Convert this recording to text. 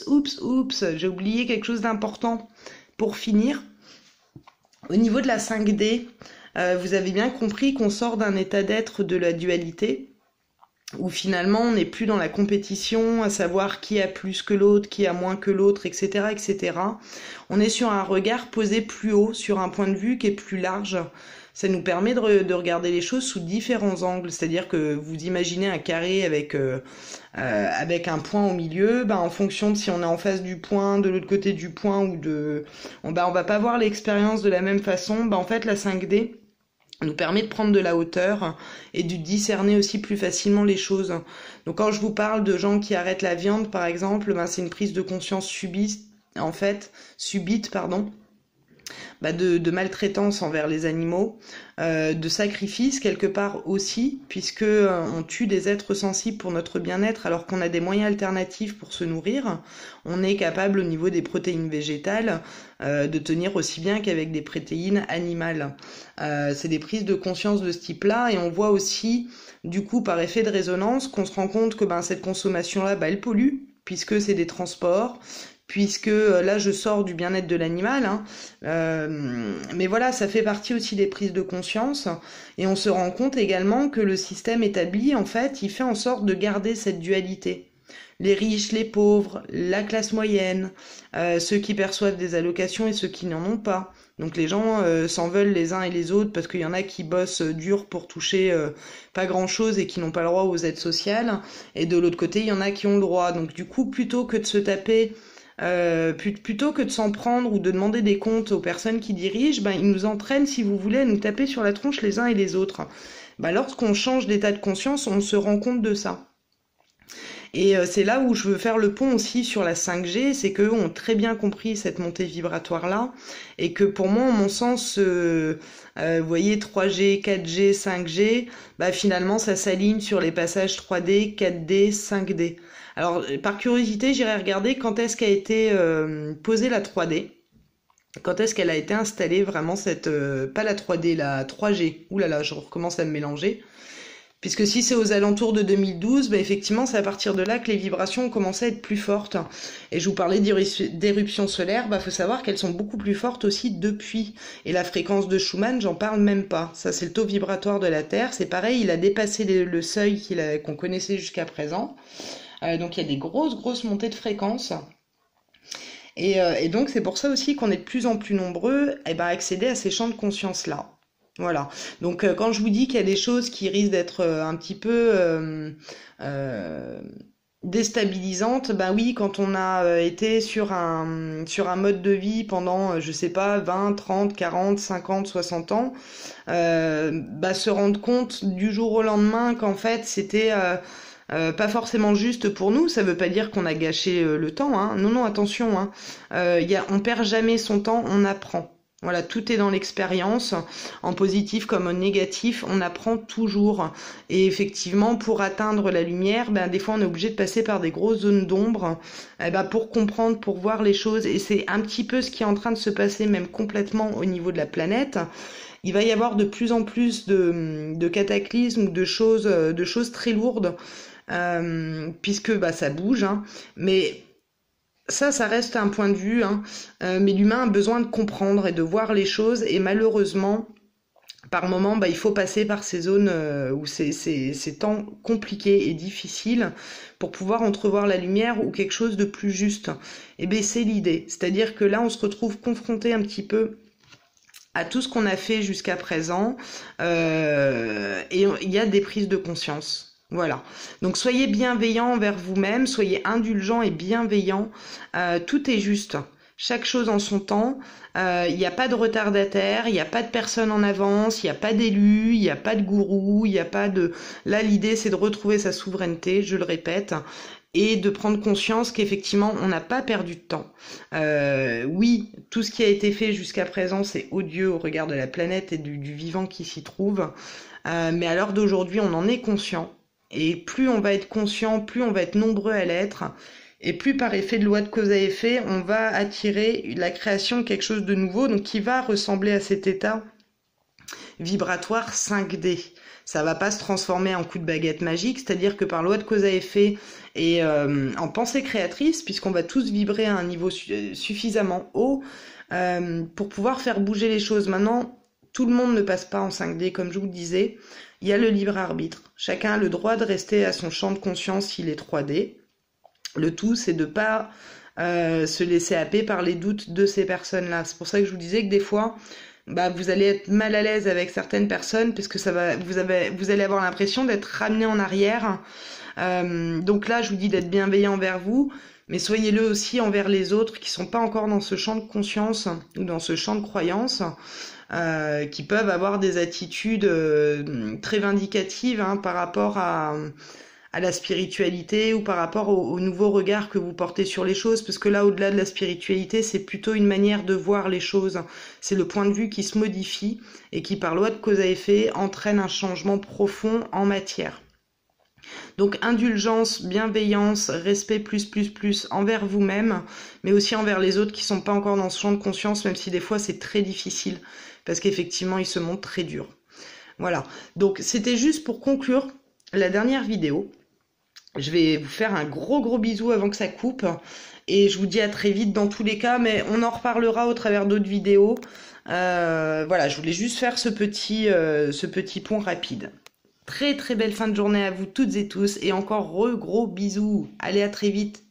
oups, j'ai oublié quelque chose d'important pour finir. Au niveau de la 5D, vous avez bien compris qu'on sort d'un état d'être de la dualité, où finalement on n'est plus dans la compétition, à savoir qui a plus que l'autre, qui a moins que l'autre, etc., etc. On est sur un regard posé plus haut, sur un point de vue qui est plus large. Ça nous permet de regarder les choses sous différents angles, c'est-à-dire que vous imaginez un carré avec un point au milieu, en fonction de si on est en face du point, de l'autre côté du point, ou on va pas voir l'expérience de la même façon. En fait, la 5D nous permet de prendre de la hauteur et de discerner aussi plus facilement les choses. Donc quand je vous parle de gens qui arrêtent la viande, par exemple, c'est une prise de conscience subite, de maltraitance envers les animaux, de sacrifice quelque part aussi, puisque on tue des êtres sensibles pour notre bien-être alors qu'on a des moyens alternatifs pour se nourrir. On est capable au niveau des protéines végétales de tenir aussi bien qu'avec des protéines animales. C'est des prises de conscience de ce type-là, et on voit aussi du coup par effet de résonance qu'on se rend compte que cette consommation-là, elle pollue, puisque c'est des transports, puisque là je sors du bien-être de l'animal, mais voilà, ça fait partie aussi des prises de conscience, et on se rend compte également que le système établi, en fait, il fait en sorte de garder cette dualité. Les riches, les pauvres, la classe moyenne, ceux qui perçoivent des allocations et ceux qui n'en ont pas. Donc les gens s'en veulent les uns et les autres parce qu'il y en a qui bossent dur pour toucher pas grand-chose et qui n'ont pas le droit aux aides sociales, et de l'autre côté, il y en a qui ont le droit. Donc du coup, plutôt que de se taper plutôt que de s'en prendre ou de demander des comptes aux personnes qui dirigent, ils nous entraînent, si vous voulez, à nous taper sur la tronche les uns et les autres. Lorsqu'on change d'état de conscience, on se rend compte de ça. Et c'est là où je veux faire le pont aussi sur la 5G, c'est qu'eux ont très bien compris cette montée vibratoire-là, et que pour moi, en mon sens, vous voyez, 3G, 4G, 5G, finalement, ça s'aligne sur les passages 3D, 4D, 5D. Alors, par curiosité, j'irai regarder quand est-ce qu'a été posée la 3D, quand est-ce qu'elle a été installée vraiment pas la 3D, la 3G. Ouh là là, je recommence à me mélanger. Puisque si c'est aux alentours de 2012, effectivement, c'est à partir de là que les vibrations ont commencé à être plus fortes. Et je vous parlais d'éruptions solaires, faut savoir qu'elles sont beaucoup plus fortes aussi depuis. Et la fréquence de Schumann, j'en parle même pas. Ça, c'est le taux vibratoire de la Terre. C'est pareil, il a dépassé le seuil qu'on connaissait jusqu'à présent. Donc il y a des grosses montées de fréquences. Et donc c'est pour ça aussi qu'on est de plus en plus nombreux à accéder à ces champs de conscience-là. Voilà. Donc quand je vous dis qu'il y a des choses qui risquent d'être un petit peu déstabilisantes, oui, quand on a été sur un mode de vie pendant, je sais pas, 20, 30, 40, 50, 60 ans, se rendre compte du jour au lendemain qu'en fait c'était pas forcément juste pour nous, ça veut pas dire qu'on a gâché le temps, hein. Non, attention, hein. On perd jamais son temps, on apprend. Voilà, tout est dans l'expérience, en positif comme en négatif, on apprend toujours. Et effectivement, pour atteindre la lumière, des fois on est obligé de passer par des grosses zones d'ombre, pour comprendre, pour voir les choses. Et c'est un petit peu ce qui est en train de se passer, même complètement au niveau de la planète. Il va y avoir de plus en plus de cataclysmes, de choses très lourdes, puisque ça bouge, hein. Mais ça reste un point de vue, hein. Mais l'humain a besoin de comprendre et de voir les choses, et malheureusement, par moment, il faut passer par ces zones où c'est temps compliqué et difficile pour pouvoir entrevoir la lumière ou quelque chose de plus juste. Et c'est l'idée, c'est-à-dire que là, on se retrouve confronté un petit peu à tout ce qu'on a fait jusqu'à présent, et il y a des prises de conscience. Voilà. Donc soyez bienveillants envers vous-même, soyez indulgents et bienveillants. Tout est juste. Chaque chose en son temps. Il n'y a pas de retardataire, il n'y a pas de personne en avance, il n'y a pas d'élu, il n'y a pas de gourou, il n'y a pas de... Là, l'idée, c'est de retrouver sa souveraineté, je le répète, et de prendre conscience qu'effectivement, on n'a pas perdu de temps. Oui, tout ce qui a été fait jusqu'à présent, c'est odieux au regard de la planète et du vivant qui s'y trouve. Mais à l'heure d'aujourd'hui, on en est conscient. Et plus on va être conscient, plus on va être nombreux à l'être, et plus par effet de loi de cause à effet, on va attirer la création de quelque chose de nouveau, donc qui va ressembler à cet état vibratoire 5D. ça va pas se transformer en coup de baguette magique, c'est-à-dire que par loi de cause à effet et en pensée créatrice, puisqu'on va tous vibrer à un niveau suffisamment haut pour pouvoir faire bouger les choses. Maintenant, tout le monde ne passe pas en 5D, comme je vous le disais. Il y a le libre arbitre. Chacun a le droit de rester à son champ de conscience s'il est 3D. Le tout, c'est de pas se laisser happer par les doutes de ces personnes-là. C'est pour ça que je vous disais que des fois, vous allez être mal à l'aise avec certaines personnes parce que vous allez avoir l'impression d'être ramené en arrière. Donc là, je vous dis d'être bienveillant envers vous, mais soyez-le aussi envers les autres qui sont pas encore dans ce champ de conscience ou dans ce champ de croyance. Qui peuvent avoir des attitudes très vindicatives par rapport à la spiritualité ou par rapport au nouveau regard que vous portez sur les choses, parce que là, au-delà de la spiritualité, c'est plutôt une manière de voir les choses. C'est le point de vue qui se modifie et qui, par loi de cause à effet, entraîne un changement profond en matière. Donc indulgence, bienveillance, respect plus envers vous-même, mais aussi envers les autres qui sont pas encore dans ce champ de conscience, même si des fois c'est très difficile, parce qu'effectivement ils se montrent très durs. Voilà, donc c'était juste pour conclure la dernière vidéo. Je vais vous faire un gros bisou avant que ça coupe, et je vous dis à très vite dans tous les cas, mais on en reparlera au travers d'autres vidéos. Voilà, je voulais juste faire ce petit pont rapide. Très belle fin de journée à vous toutes et tous, et encore gros bisous. Allez, à très vite.